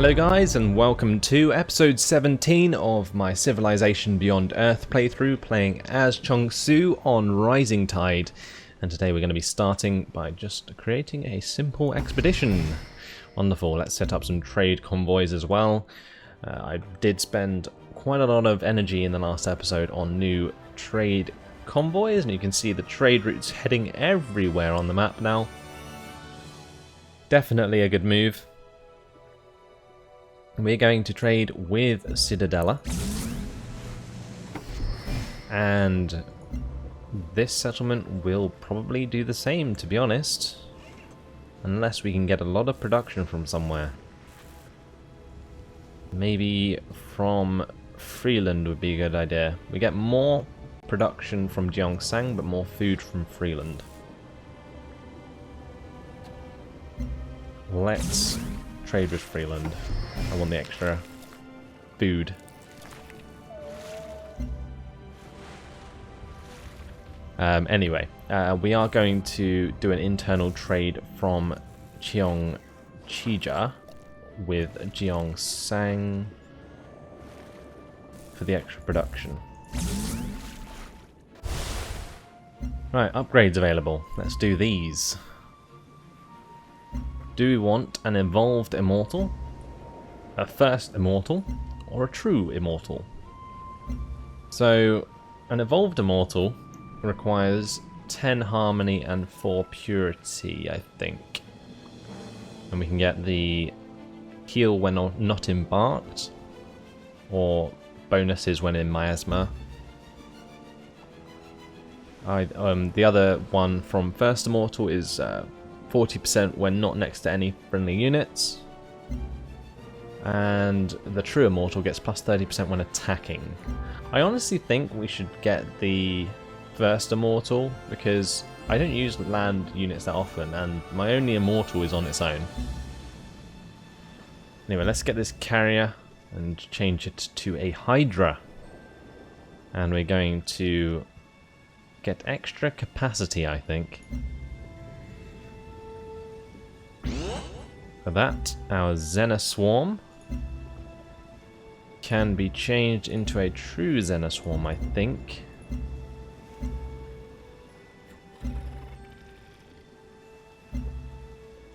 Hello guys, and welcome to episode 17 of my Civilization Beyond Earth playthrough, playing as Chungsu on Rising Tide. And today we're going to be starting by just creating a simple expedition. Wonderful, let's set up some trade convoys as well. I did spend quite a lot of energy in the last episode on new trade convoys, and you can see the trade routes heading everywhere on the map now. Definitely a good move. We're going to trade with Citadella, and this settlement will probably do the same, to be honest, unless we can get a lot of production from somewhere. Maybe from Freeland would be a good idea. We get more production from Gyeongsang, but more food from Freeland. Let's trade with Freeland. I want the extra food. Anyway, we are going to do an internal trade from Cheongchija with Gyeongsang for the extra production. Right, upgrades available. Let's do these. Do we want an evolved immortal, a first immortal, or a true immortal? So, an evolved immortal requires 10 harmony and 4 purity, I think. And we can get the heal when not embarked, or bonuses when in miasma. The other one from first immortal is 40% when not next to any friendly units. And the true immortal gets plus 30% when attacking. I honestly think we should get the first immortal because I don't use land units that often, and my only immortal is on its own. Anyway, let's get this carrier and change it to a Hydra. And we're going to get extra capacity, I think. For that, our Xenoswarm can be changed into a true Xenoswarm, I think.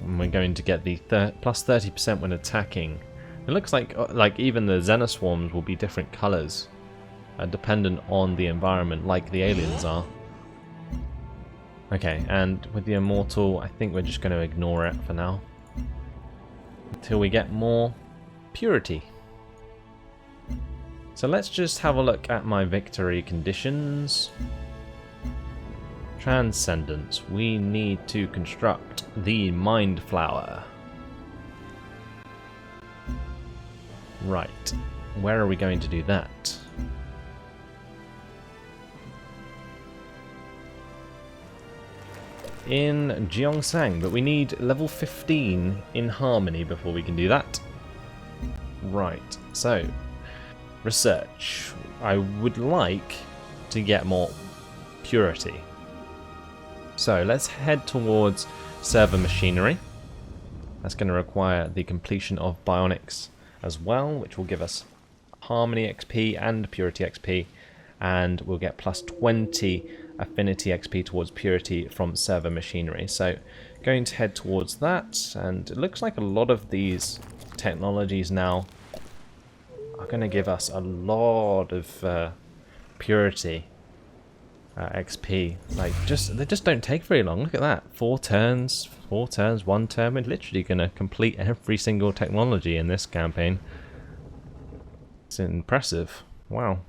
And we're going to get the plus 30% when attacking. It looks like even the Xenoswarms will be different colours, dependent on the environment, like the aliens are. Okay, and with the immortal, I think we're just going to ignore it for now, until we get more purity. So let's just have a look at my victory conditions. Transcendence. We need to construct the Mind Flower. Right. Where are we going to do that? In Gyeongsang, but we need level 15 in harmony before we can do that. Right, so research. I would like to get more purity. So let's head towards server machinery. That's going to require the completion of bionics as well, which will give us harmony XP and purity XP, and we'll get plus 20 affinity XP towards purity from server machinery. So going to head towards that, and it looks like a lot of these technologies now are going to give us a lot of purity XP. They just don't take very long. Look at that, 4 turns, 1 turn. We're literally going to complete every single technology in this campaign. It's impressive. Wow.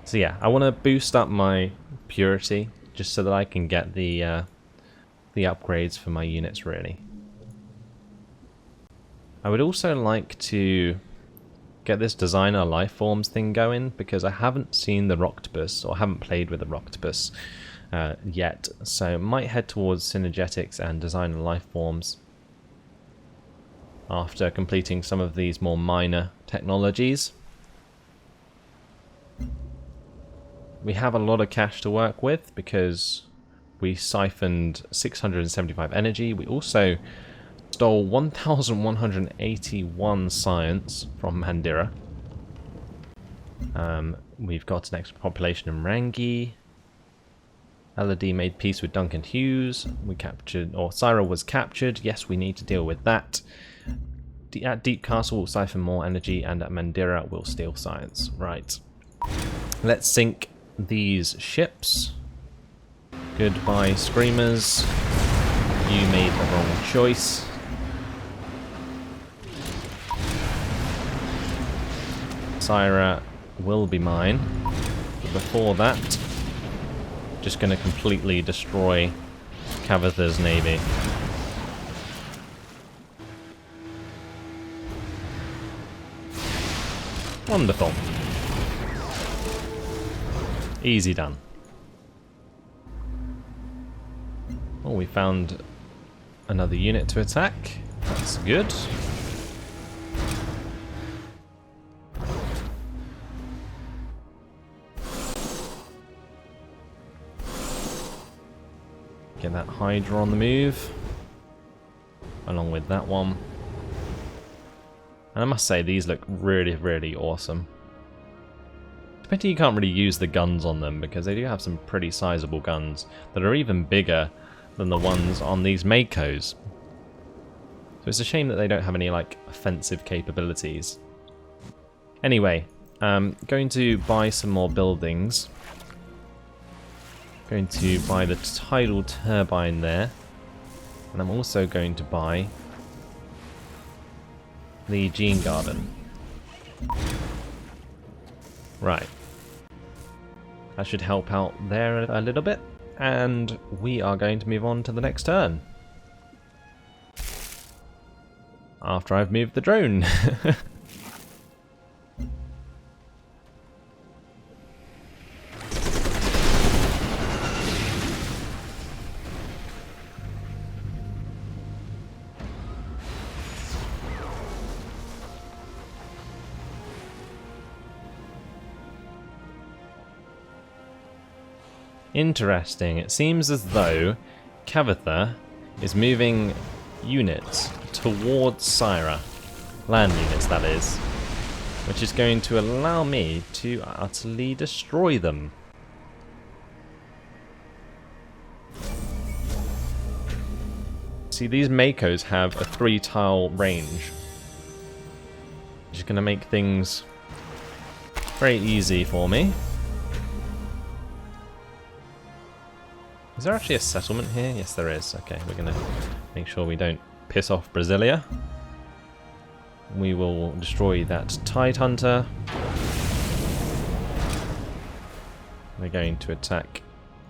So yeah, I want to boost up my purity just so that I can get the upgrades for my units, really. I would also like to get this designer life forms thing going, because I haven't seen the Roctopus, or haven't played with the Roctopus yet, so might head towards synergetics and designer life forms after completing some of these more minor technologies. We have a lot of cash to work with because we siphoned 675 energy. We also stole 1,181 science from Mandira. We've got an extra population in Rangi. Elodie made peace with Duncan Hughes. We captured, or Syra was captured. Yes, we need to deal with that. At Deep Castle, we'll siphon more energy, and at Mandira, we'll steal science. Right. Let's sink these ships. Goodbye, Screamers. You made the wrong choice. Syra will be mine. But before that, just going to completely destroy Kavitha's navy. Wonderful. Easy done. Oh, we found another unit to attack. That's good. Get that Hydra on the move, along with that one. And I must say, these look really, really awesome. It's a pity you can't really use the guns on them, because they do have some pretty sizable guns that are even bigger than the ones on these Makos. So it's a shame that they don't have any, like, offensive capabilities. Anyway, going to buy some more buildings. Going to buy the tidal turbine there, and I'm also going to buy the Gene Garden. Right, that should help out there a little bit, and we are going to move on to the next turn after I've moved the drone. Interesting. It seems as though Kavitha is moving units towards Syra. Land units, that is. Which is going to allow me to utterly destroy them. See, these Makos have a 3-tile range. Which is going to make things very easy for me. Is there actually a settlement here? Yes, there is. Okay, we're going to make sure we don't piss off Brasilia. We will destroy that Tide Hunter. We're going to attack...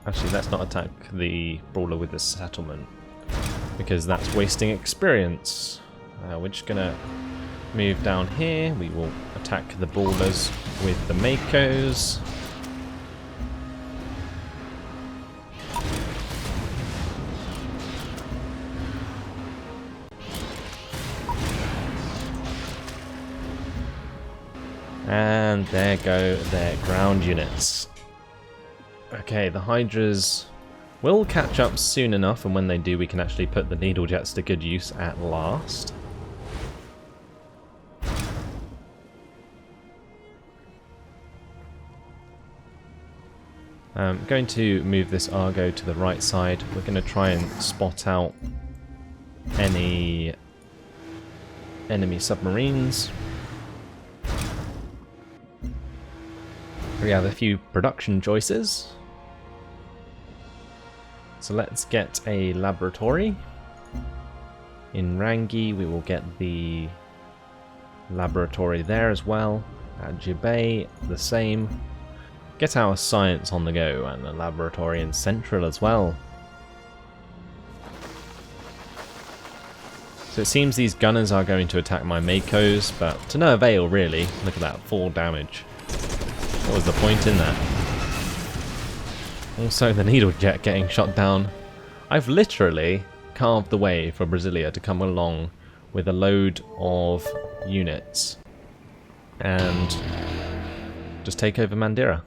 Actually, let's not attack the Brawler with the settlement, because that's wasting experience. We're just going to move down here. We will attack the Brawlers with the Makos. And there go their ground units. Okay, the Hydras will catch up soon enough, and when they do, we can actually put the needle jets to good use at last. I'm going to move this Argo to the right side. We're going to try and spot out any enemy submarines. We have a few production choices. So let's get a laboratory. In Rangi, we will get the laboratory there as well. At Jibei, the same. Get our science on the go, and a laboratory in Central as well. So it seems these gunners are going to attack my Makos, but to no avail really. Look at that, 4 damage. What was the point in that? Also, the needle jet getting shot down. I've literally carved the way for Brasilia to come along with a load of units and just take over Mandira.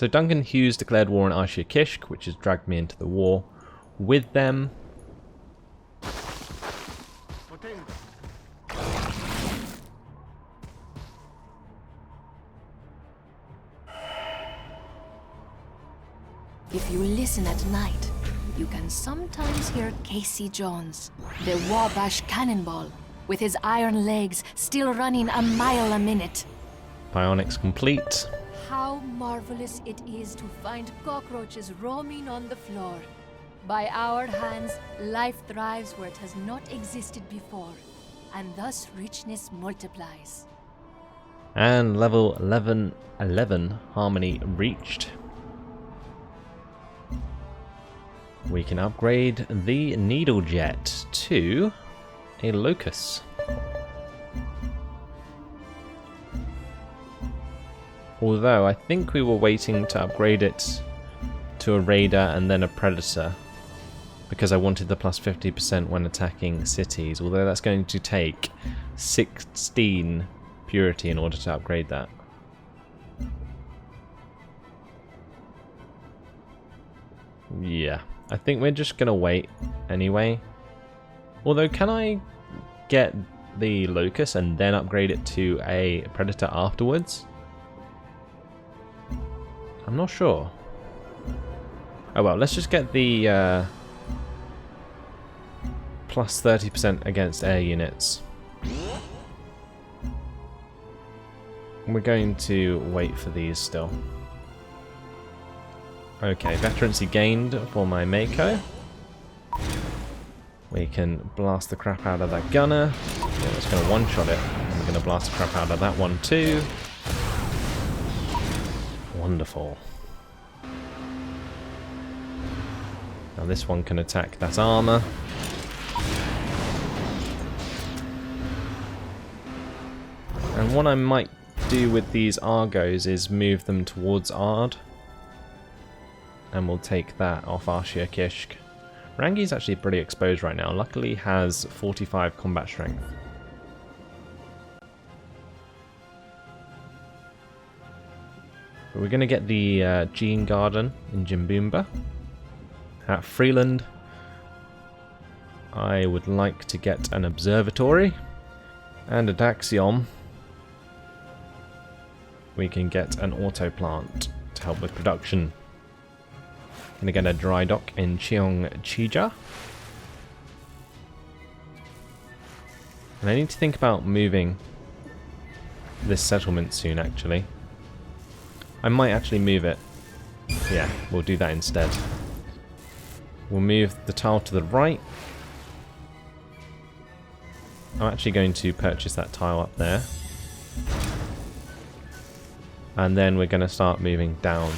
So Duncan Hughes declared war on Ashia Kishk, which has dragged me into the war with them. If you listen at night, you can sometimes hear Casey Jones, the Wabash Cannonball, with his iron legs still running a mile a minute. Bionics complete. How marvelous it is to find cockroaches roaming on the floor. By our hands, life thrives where it has not existed before, and thus richness multiplies. And level 11 harmony reached. We can upgrade the needle jet to a locus. Although I think we were waiting to upgrade it to a raider and then a predator, because I wanted the plus 50% when attacking cities, although that's going to take 16 purity in order to upgrade that. Yeah, I think we're just gonna wait anyway. Although, can I get the locus and then upgrade it to a predator afterwards? I'm not sure. Oh well, let's just get the plus 30% against air units. We're going to wait for these still. Okay, veterancy gained for my Mako. We can blast the crap out of that gunner. Yeah, that's going to one-shot it. And we're going to blast the crap out of that one too. Wonderful. Now this one can attack that armor. And what I might do with these Argos is move them towards Ard. And we'll take that off Ashia Kishk. Rangi's actually pretty exposed right now. Luckily has 45 combat strength. But we're going to get the Gene Garden in Jimboomba. At Freeland, I would like to get an observatory and a Daxiom. We can get an auto plant to help with production. Gonna get a dry dock in Cheongchija. And I need to think about moving this settlement soon, actually. I might actually move it. Yeah, we'll do that instead. We'll move the tile to the right. I'm actually going to purchase that tile up there. And then we're going to start moving down.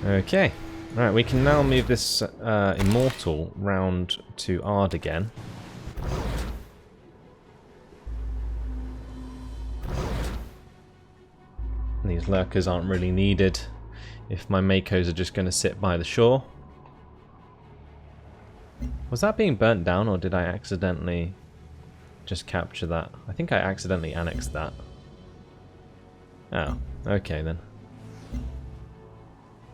Okay. Right, we can now move this Immortal round to Ard again. These lurkers aren't really needed if my Makos are just going to sit by the shore. Was that being burnt down, or did I accidentally just capture that? I think I accidentally annexed that. Oh, okay then.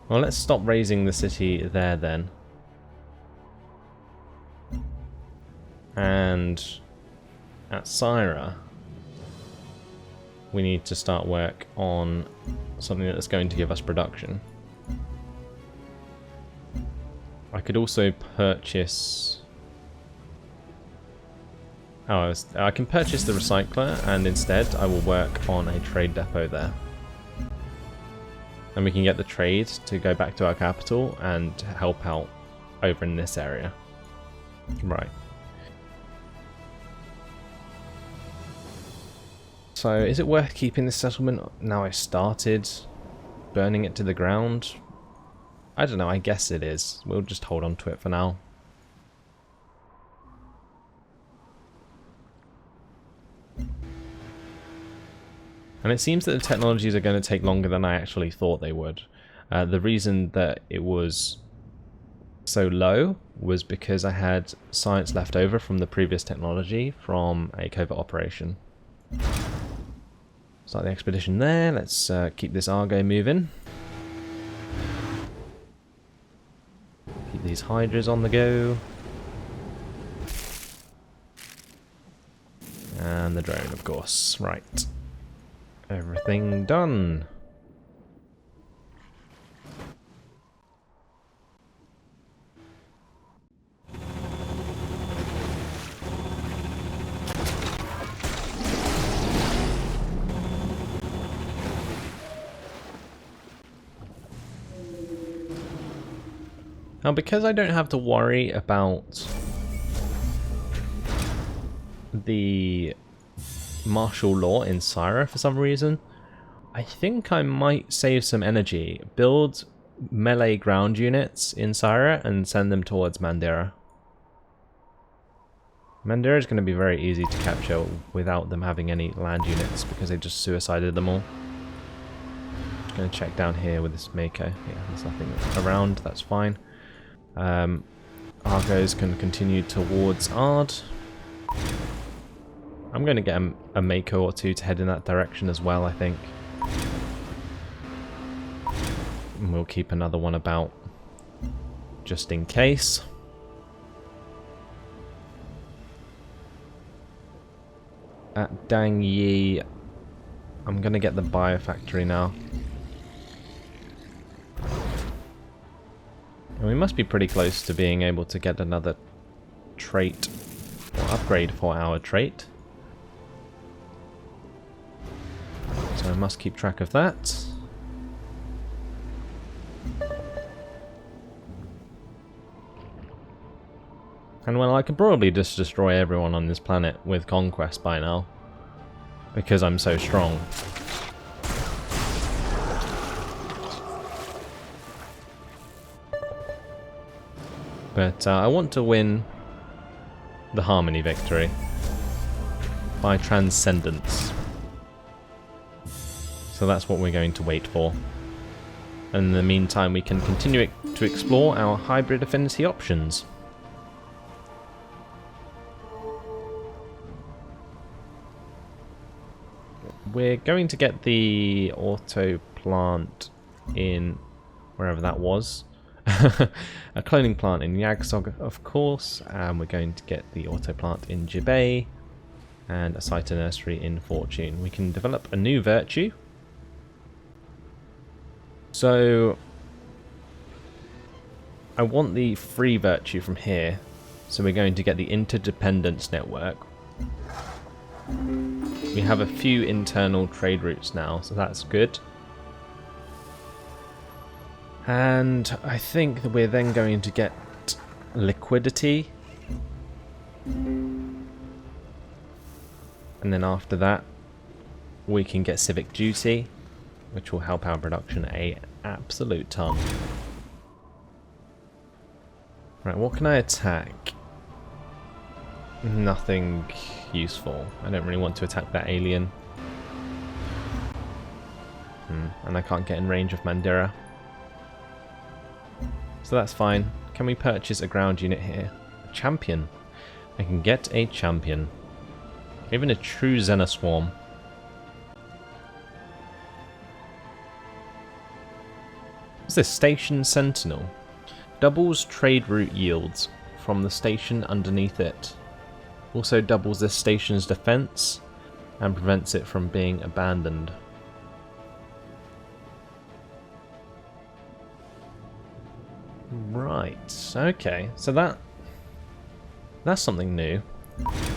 Well, let's stop raising the city there then. And at Syra, we need to start work on something that's going to give us production. I could also purchase... Oh, I can purchase the recycler, and instead I will work on a trade depot there. And we can get the trade to go back to our capital and help out over in this area. Right. So, is it worth keeping this settlement now I started burning it to the ground? I don't know, I guess it is. We'll just hold on to it for now. And it seems that the technologies are going to take longer than I actually thought they would. The reason that it was so low was because I had science left over from the previous technology from a covert operation. Start the expedition there. Let's keep this Argo moving. Keep these Hydras on the go. And the drone, of course. Right. Everything done. Now, because I don't have to worry about the martial law in Syra for some reason, I think I might save some energy, build melee ground units in Syra and send them towards Mandira. Mandira is going to be very easy to capture without them having any land units because they just suicided them all. I'm going to check down here with this Mako. Yeah, there's nothing around, that's fine. Argos can continue towards Ard. I'm going to get a Mako or two to head in that direction as well, I think. And we'll keep another one about, just in case. At Dang Yi, I'm going to get the biofactory now. And we must be pretty close to being able to get another trait, or upgrade for our trait. So I must keep track of that. And well, I could probably just destroy everyone on this planet with Conquest by now, because I'm so strong. But I want to win the Harmony victory by Transcendence. So that's what we're going to wait for. And in the meantime, we can continue to explore our hybrid affinity options. We're going to get the auto plant in wherever that was. A cloning plant in Yagsog, of course, and we're going to get the auto plant in Jibei and a Cyto nursery in Fortune. We can develop a new virtue. So I want the free virtue from here, so we're going to get the interdependence network. We have a few internal trade routes now, so that's good. And I think that we're then going to get liquidity. And then after that, we can get civic duty, which will help our production a absolute ton. Right, what can I attack? Nothing useful. I don't really want to attack that alien. And I can't get in range of Mandira. So that's fine. Can we purchase a ground unit here? A champion. I can get a champion. Even a true Xenoswarm. What's this? Station Sentinel. Doubles trade route yields from the station underneath it. Also doubles this station's defense and prevents it from being abandoned. Right, okay, so that's something new.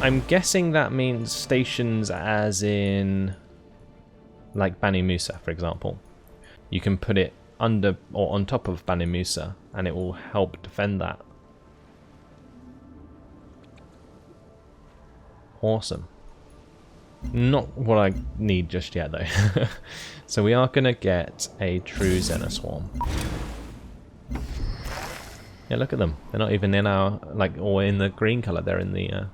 I'm guessing that means stations as in, like Bani Musa, for example. You can put it under or on top of Bani Musa and it will help defend that. Awesome. Not what I need just yet though. So we are going to get a true Xenoswarm. Yeah, look at them. They're not even in our, or in the green colour. They're in the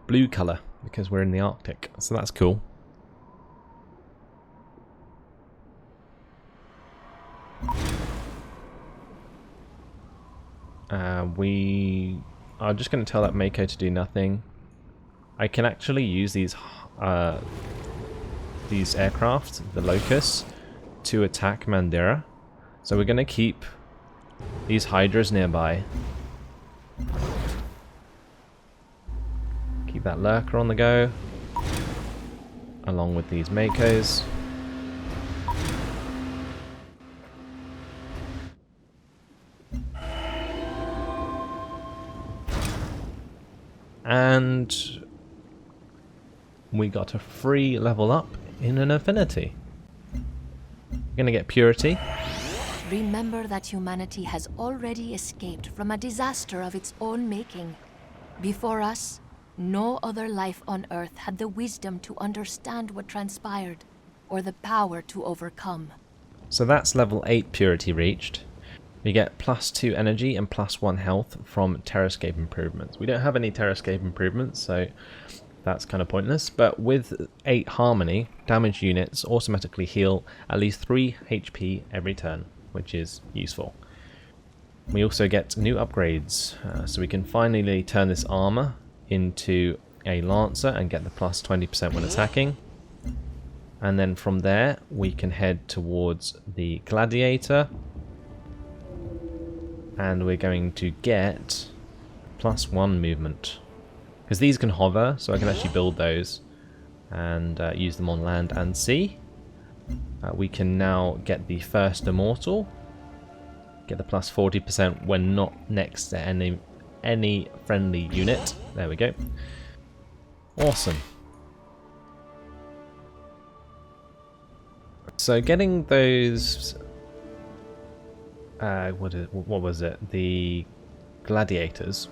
blue colour because we're in the Arctic. So that's cool. we are just going to tell that Mako to do nothing. I can actually use these aircraft, the Locusts, to attack Mandira. So we're going to keep these Hydras nearby. Keep that Lurker on the go, along with these Makos. And we got a free level up in an affinity. We're going to get purity. Remember that humanity has already escaped from a disaster of its own making. Before us, no other life on Earth had the wisdom to understand what transpired, or the power to overcome. So that's level 8 purity reached. We get +2 energy and +1 health from Terrascape improvements. We don't have any Terrascape improvements, so that's kind of pointless. But with 8 harmony, damaged units automatically heal at least 3 HP every turn, which is useful. We also get new upgrades, so we can finally turn this armor into a Lancer and get the +20% when attacking. And then from there, we can head towards the Gladiator. And we're going to get +1 movement. Because these can hover, so I can actually build those and use them on land and sea. We can now get the first Immortal. Get the +40% when not next to any friendly unit. There we go. Awesome. So getting those... what was it? The Gladiators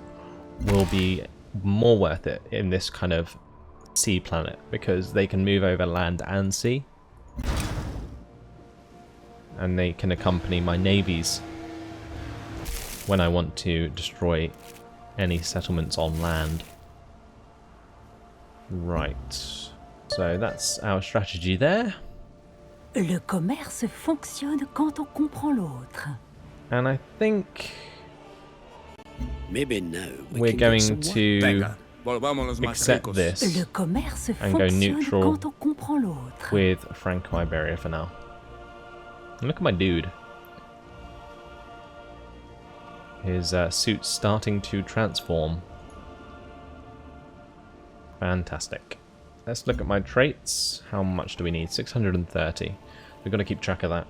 will be more worth it in this kind of sea planet because they can move over land and sea. And they can accompany my navies when I want to destroy any settlements on land. Right. So that's our strategy there. Le commerce fonctionne quand on comprend l'autre. And I think we're going to accept this Le commerce and go fonctionne neutral quand on comprend l'autre. with Franco-Iberia for now. And look at my dude. His suit's starting to transform. Fantastic. Let's look at my traits. How much do we need? 630. We've got to keep track of that.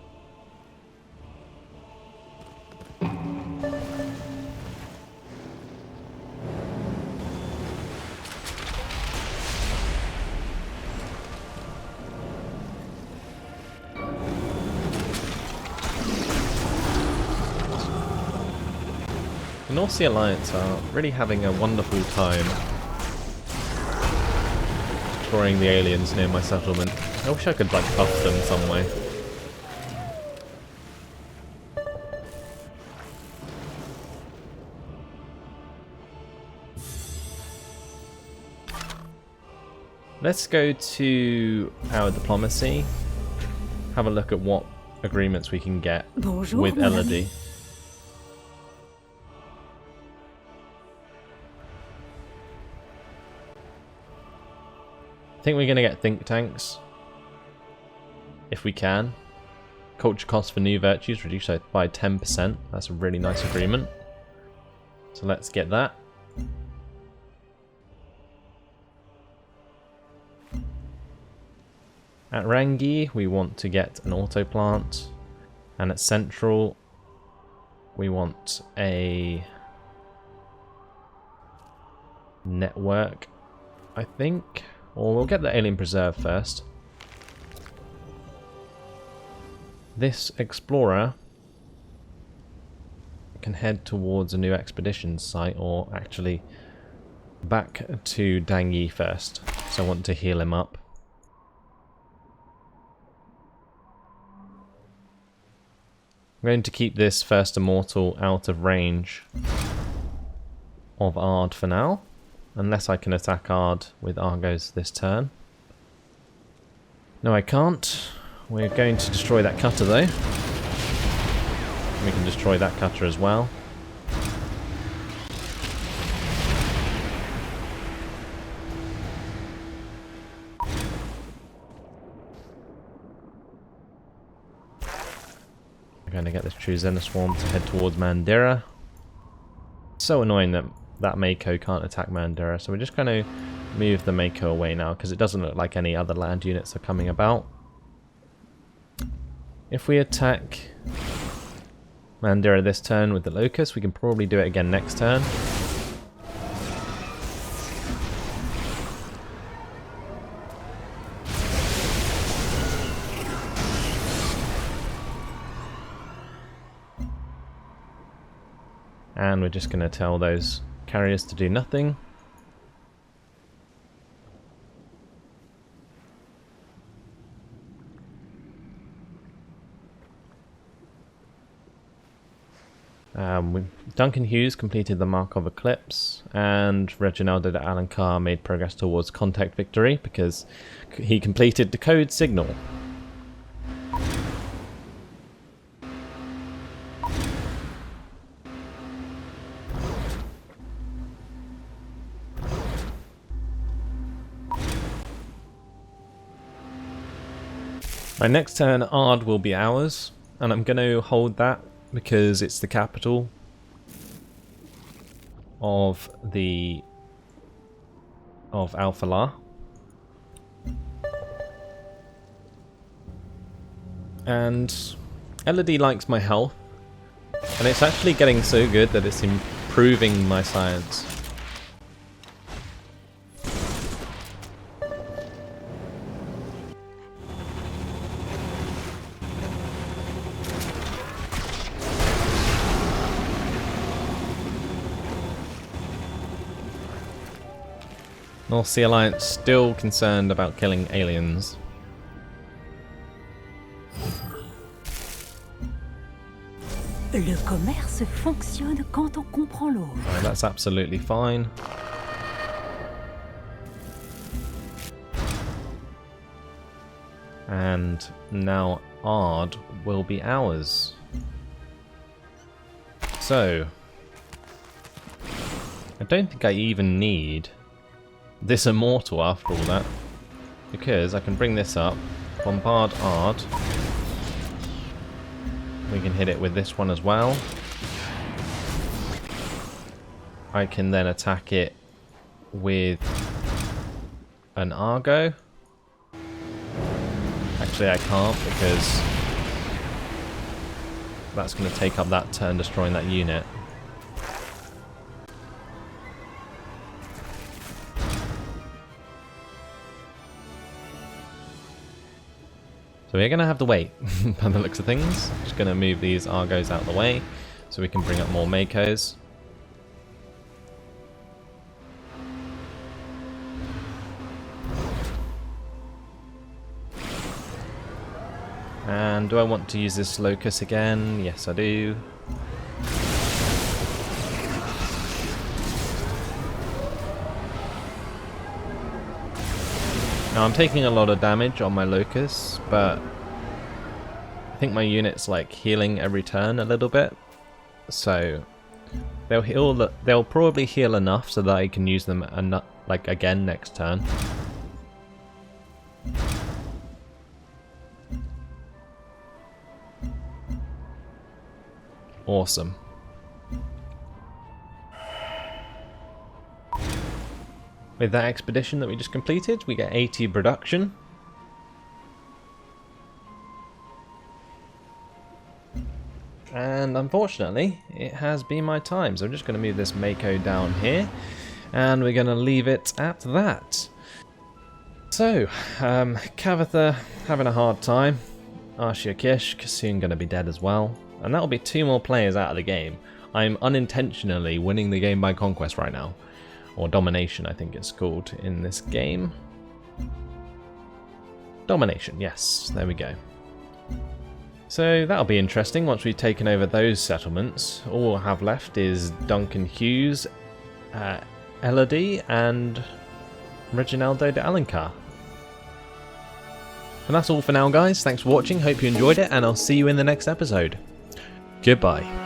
The North Sea Alliance are really having a wonderful time destroying the aliens near my settlement. I wish I could like buff them some way. Let's go to our diplomacy. Have a look at what agreements we can get Bonjour, with mon ami. Elodie. I think we're going to get think tanks, if we can. Culture cost for new virtues reduced by 10%. That's a really nice agreement. So let's get that. At Rangi, we want to get an auto plant, and at Central, we want a network, I think. Or we'll get the Alien Preserve first. This explorer can head towards a new expedition site, or actually back to Dangi first. So I want to heal him up. I'm going to keep this first Immortal out of range of Ard for now. Unless I can attack Ard with Argos this turn. No, I can't. We're going to destroy that cutter though. We can destroy that cutter as well. to get this True Zenith Swarm to head towards Mandira. So annoying that that Mako can't attack Mandira, so we're just going to move the Mako away now because it doesn't look like any other land units are coming about. If we attack Mandira this turn with the Locust, we can probably do it again next turn. And we're just going to tell those carriers to do nothing. Duncan Hughes completed the Markov Eclipse, and Reginaldo de Alencar made progress towards contact victory because he completed the code signal. My next turn, Ard will be ours, and I'm going to hold that because it's the capital of Alphala. And Elodie likes my health, and it's actually getting so good that it's improving my science. North Sea Alliance still concerned about killing aliens. Le commerce fonctionne quand on comprend l'autre. Right, that's absolutely fine. And now Ard will be ours. So, I don't think I even need this Immortal after all that, because I can bring this up, bombard Ard. We can hit it with this one as well. I can then attack it with an Argo. Actually I can't because that's going to take up that turn destroying that unit. So we're going to have to wait by the looks of things. Just going to move these Argos out of the way so we can bring up more Makos. And do I want to use this Locust again? Yes, I do. Now I'm taking a lot of damage on my Locust, but I think my unit's like healing every turn a little bit, so they'll probably heal enough so that I can use them like again next turn. Awesome. With that expedition that we just completed, we get 80 production. And unfortunately, it has been my time. So I'm just going to move this Mako down here. And we're going to leave it at that. So, Kavatha having a hard time. Arshia Kish soon going to be dead as well. And that will be 2 more players out of the game. I'm unintentionally winning the game by conquest right now. Or domination, I think it's called in this game. Domination, yes, there we go. So that'll be interesting once we've taken over those settlements. All we'll have left is Duncan Hughes, Elodie, and Reginaldo de Alencar. And that's all for now, guys. Thanks for watching, hope you enjoyed it, and I'll see you in the next episode. Goodbye.